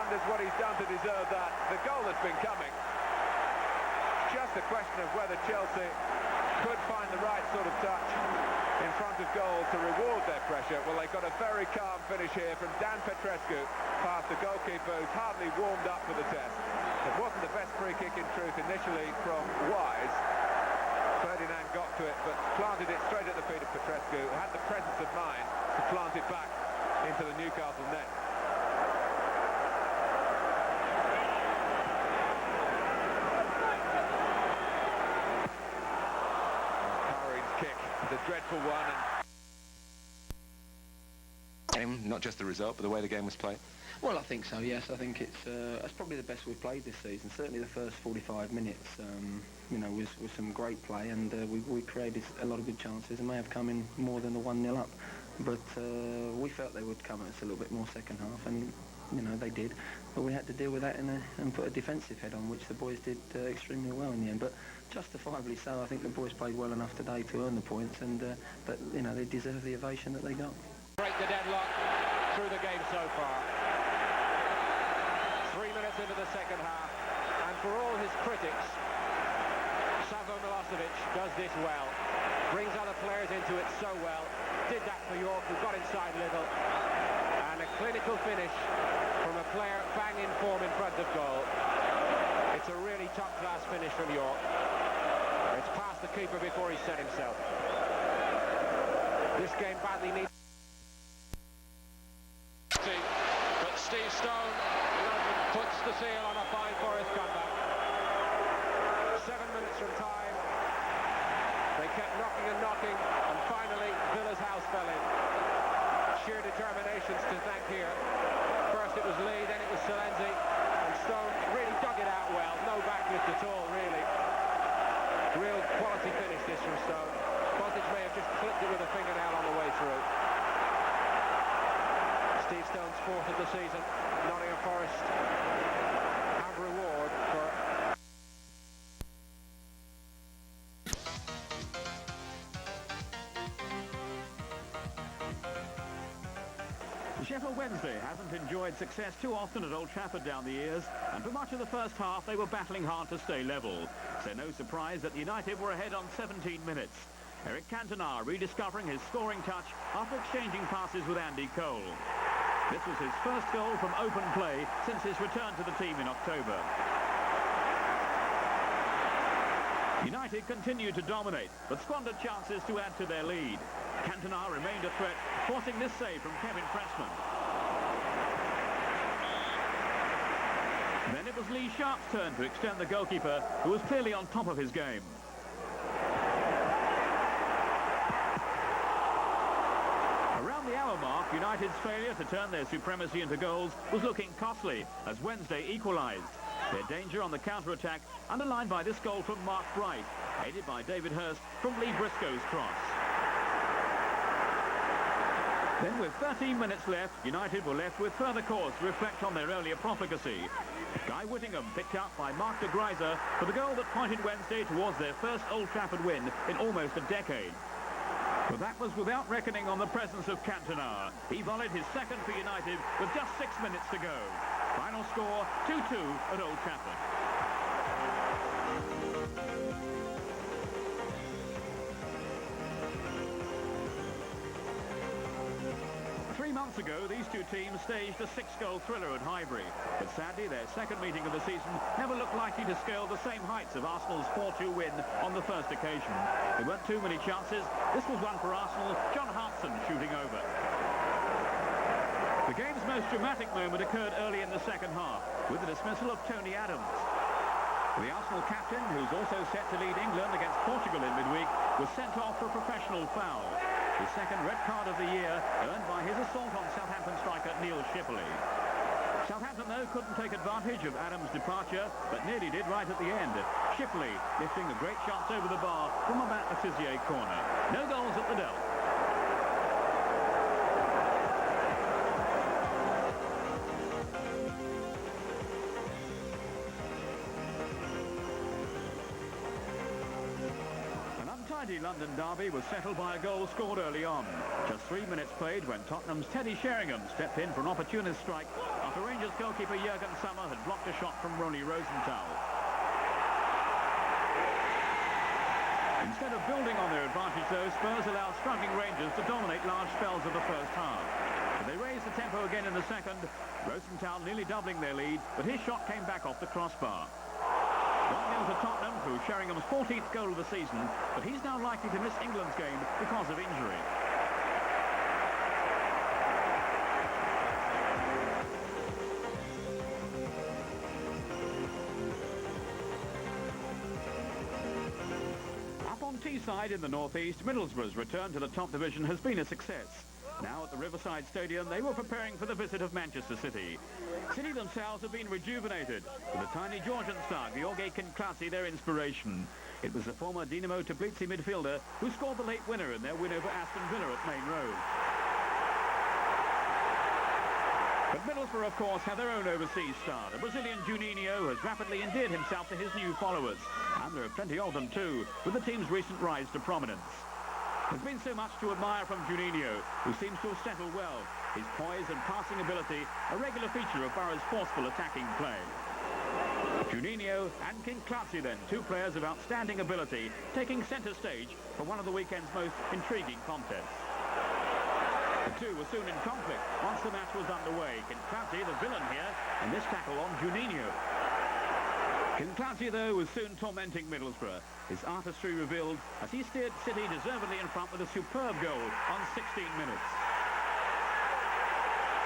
wonders what he's done to deserve that. The goal has been coming. Just a question of whether Chelsea could find the right sort of touch in front of goal to reward their pressure. Well, they got a very calm finish here from Dan Petrescu past the goalkeeper, who's hardly warmed up for the test. It wasn't the best free kick in truth initially from Wise. Ferdinand got to it, but planted it straight at the feet of Petrescu, who had the presence of mind to plant it back into the Newcastle net. The dreadful one. And not just the result, but the way the game was played. Well, I think so, yes. I think it's probably the best we've played this season. Certainly the first 45 minutes, you know, was some great play, and we created a lot of good chances, and may have come in more than the 1-0 up. But we felt they would come at us a little bit more second half, and you know, they did. But we had to deal with that and put a defensive head on, which the boys did extremely well in the end. But justifiably so. I think the boys played well enough today to earn the points, and but you know, they deserve the ovation that they got. Break the deadlock through the game so far. 3 minutes into the second half, and for all his critics, Savo Milosevic does this well. Brings other players into it so well. Did that for York, who got inside little. And a clinical finish from a player bang in form in front of goal. It's a really top-class finish from York. It's past the keeper before he set himself. This game badly needs... But Steve Stone puts the seal on a fine Forest comeback. 7 minutes from time. They kept knocking and knocking, and finally Villa's house fell in. Sheer determinations to thank here. First it was Lee, then it was Salenzi, and Stone really dug it out well. No backlift at all, really. Real quality finish this from Stone. Bostic may have just clipped it with a fingernail on the way through. Steve Stone's fourth of the season. Nottingham Forest have reward for... Sheffield Wednesday hasn't enjoyed success too often at Old Trafford down the years, and for much of the first half they were battling hard to stay level. So no surprise that United were ahead on 17 minutes. Eric Cantona rediscovering his scoring touch after exchanging passes with Andy Cole. This was his first goal from open play since his return to the team in October. United continued to dominate, but squandered chances to add to their lead. Cantona remained a threat, forcing this save from Kevin Pressman. Then it was Lee Sharp's turn to extend the goalkeeper, who was clearly on top of his game. Around the hour mark, United's failure to turn their supremacy into goals was looking costly as Wednesday equalised. Their danger on the counter-attack underlined by this goal from Mark Bright, aided by David Hurst from Lee Briscoe's cross. Then with 13 minutes left, United were left with further cause to reflect on their earlier profligacy. Guy Whittingham picked up by Mark de Greiser for the goal that pointed Wednesday towards their first Old Trafford win in almost a decade. But that was without reckoning on the presence of Cantona. He volleyed his second for United with just 6 minutes to go. Final score, 2-2 at Old Trafford. 3 months ago, these two teams staged a 6-goal thriller at Highbury. But sadly, their second meeting of the season never looked likely to scale the same heights of Arsenal's 4-2 win on the first occasion. There weren't too many chances. This was one for Arsenal, John Hartson shooting over. The game's most dramatic moment occurred early in the second half, with the dismissal of Tony Adams. The Arsenal captain, who's also set to lead England against Portugal in midweek, was sent off for a professional foul. His second red card of the year, earned by his assault on Southampton striker Neil Shipley. Southampton, though, couldn't take advantage of Adams' departure, but nearly did right at the end. Shipley lifting a great shot over the bar from about the Tizier corner. No goals at the Dell. The London derby was settled by a goal scored early on. Just 3 minutes played when Tottenham's Teddy Sheringham stepped in for an opportunist strike after The Rangers goalkeeper Jürgen Sommer had blocked a shot from Ronnie Rosenthal. Instead of building on their advantage, though, Spurs allowed struggling Rangers to dominate large spells of the first half. But they raised the tempo again in the second, Rosenthal nearly doubling their lead, but his shot came back off the crossbar. 1-0 to Tottenham, through Sheringham's 14th goal of the season, but he's now likely to miss England's game because of injury. Up on Teesside in the northeast, Middlesbrough's return to the top division has been a success. Now at the Riverside Stadium, they were preparing for the visit of Manchester City. City themselves have been rejuvenated, with the tiny Georgian star, Georgi Kinklasi, their inspiration. It was the former Dinamo Tbilisi midfielder who scored the late winner in their win over Aston Villa at Main Road. But Middlesbrough, of course, have their own overseas star. The Brazilian Juninho has rapidly endeared himself to his new followers. And there are plenty of them too, with the team's recent rise to prominence. There's been so much to admire from Juninho, who seems to have settled well. His poise and passing ability, a regular feature of Borough's forceful attacking play. Juninho and Kinklasi then, two players of outstanding ability, taking centre stage for one of the weekend's most intriguing contests. The two were soon in conflict once the match was underway. Kinklasi, the villain here, and this tackle on Juninho. Kinklasi, though, was soon tormenting Middlesbrough. His artistry revealed as he steered City deservedly in front with a superb goal on 16 minutes.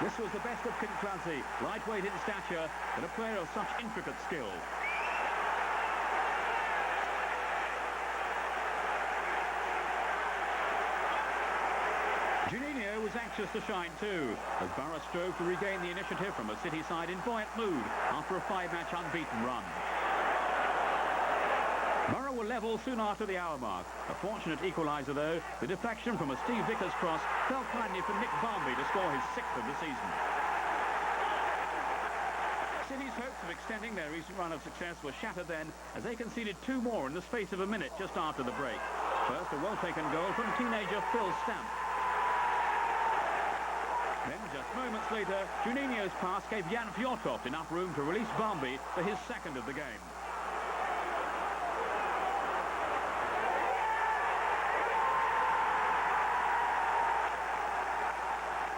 This was the best of Kinklasi, lightweight in stature, but a player of such intricate skill. Juninho was anxious to shine too, as Borough strove to regain the initiative from a City side in buoyant mood after a 5-match unbeaten run. Borough were level soon after the hour mark. A fortunate equaliser, though. The deflection from a Steve Vickers cross fell kindly for Nick Barmby to score his 6th of the season. City's hopes of extending their recent run of success were shattered then, as they conceded 2 more in the space of a minute just after the break. First, a well-taken goal from teenager Phil Stamp. Then, just moments later, Juninho's pass gave Jan Fjortoft enough room to release Barmby for his 2nd of the game.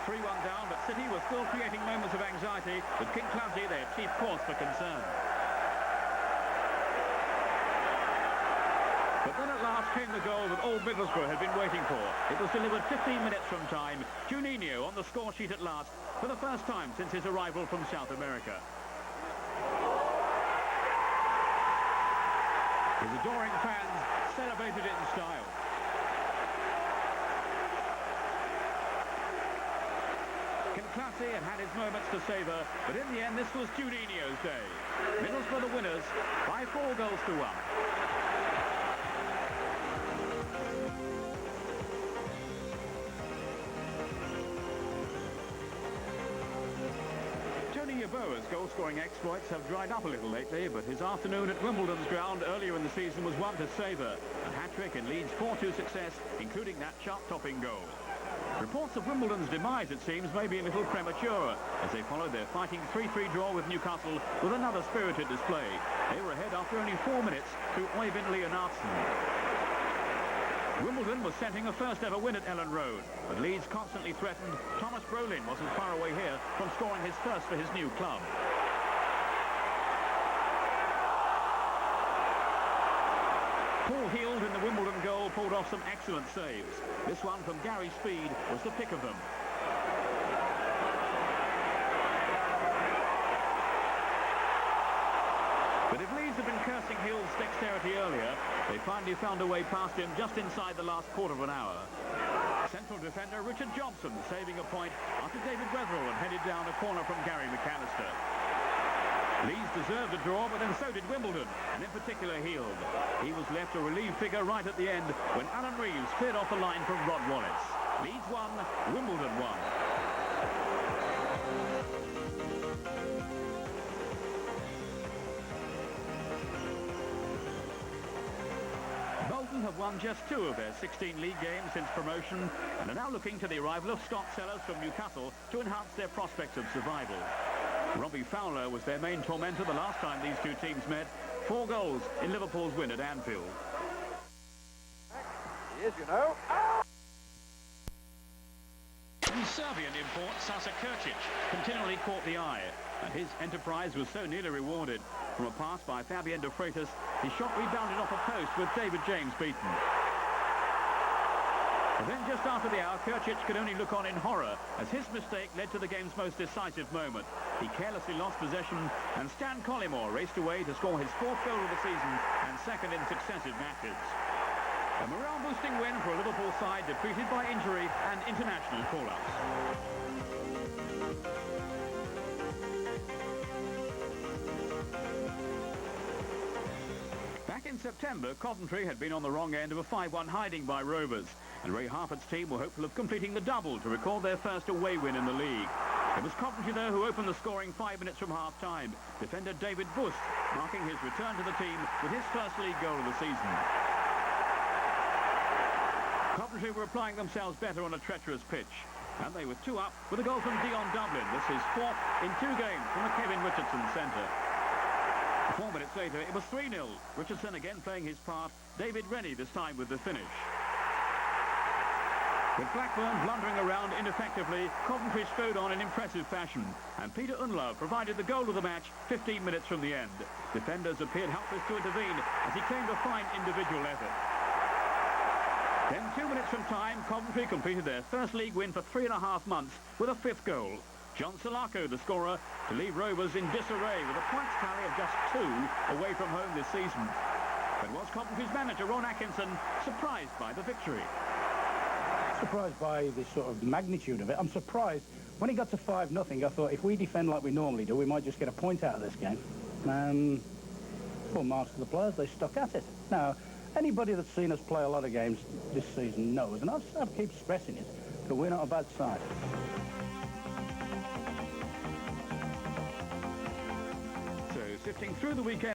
3-1 down, but City were still creating moments of anxiety, with Kinklasi their chief cause for concern. But then at last came the goal that all Middlesbrough had been waiting for. It was delivered 15 minutes from time. Juninho on the score sheet at last, for the first time since his arrival from South America. His adoring fans celebrated it in style. Kinklasi had his moments to savour, but in the end this was Juninho's day. Middlesbrough the winners by 4 goals to 1. Tony Yeboah's goal-scoring exploits have dried up a little lately, but his afternoon at Wimbledon's ground earlier in the season was one to savour. A hat-trick in Leeds' 4-2 success, including that chart-topping goal. Reports of Wimbledon's demise, it seems, may be a little premature, as they followed their fighting 3-3 draw with Newcastle with another spirited display. They were ahead after only 4 minutes through Øyvind Leonardsen. Wimbledon was setting a first-ever win at Ellen Road, but Leeds constantly threatened. Thomas Brolin wasn't far away here from scoring his first for his new club. Paul Heald in the Wimbledon goal pulled off some excellent saves. This one from Gary Speed was the pick of them. But if Leeds had been cursing Heald's dexterity earlier, they finally found a way past him just inside the last quarter of an hour. Central defender Richard Johnson saving a point after David Wetherell had headed down a corner from Gary McAllister. Leeds deserved a draw, but then so did Wimbledon, and in particular Heald. He was left a relieved figure right at the end when Alan Reeves cleared off the line from Rod Wallace. Leeds won, Wimbledon won. Bolton have won just 2 of their 16 league games since promotion, and are now looking to the arrival of Scott Sellers from Newcastle to enhance their prospects of survival. Robbie Fowler was their main tormentor the last time these two teams met. 4 goals in Liverpool's win at Anfield. He is, you know. Serbian import Sasa Krčić continually caught the eye, and his enterprise was so nearly rewarded. From a pass by Fabian de Freitas, his shot rebounded off a post with David James beaten. But then just after the hour, Krčić could only look on in horror as his mistake led to the game's most decisive moment. He carelessly lost possession, and Stan Collymore raced away to score his 4th goal of the season and 2nd in successive matches. A morale-boosting win for a Liverpool side depleted by injury and international call-ups. Back in September, Coventry had been on the wrong end of a 5-1 hiding by Rovers, and Ray Harford's team were hopeful of completing the double to record their first away win in the league. It was Coventry, though, who opened the scoring 5 minutes from half-time. Defender David Bust marking his return to the team with his first league goal of the season. Coventry were applying themselves better on a treacherous pitch, and they were 2 up with a goal from Dion Dublin. This is 4th in 2 games from the Kevin Richardson centre. 4 minutes later, it was 3-0. Richardson again playing his part. David Rennie this time with the finish. With Blackburn blundering around ineffectively, Coventry strode on in impressive fashion, and Peter Unlove provided the goal of the match 15 minutes from the end. Defenders appeared helpless to intervene as he claimed a fine individual effort. Then 2 minutes from time, Coventry completed their first league win for 3.5 months with a 5th goal. John Salako, the scorer, to leave Rovers in disarray with a points tally of just 2 away from home this season. But was Coventry's manager, Ron Atkinson, surprised by the victory? Surprised by the sort of magnitude of it. I'm surprised. When it got to 5-0, I thought if we defend like we normally do, we might just get a point out of this game. Full marks to the players, they stuck at it. Now, anybody that's seen us play a lot of games this season knows, and I've keep stressing it, that we're not a bad side. So, sifting through the weekend.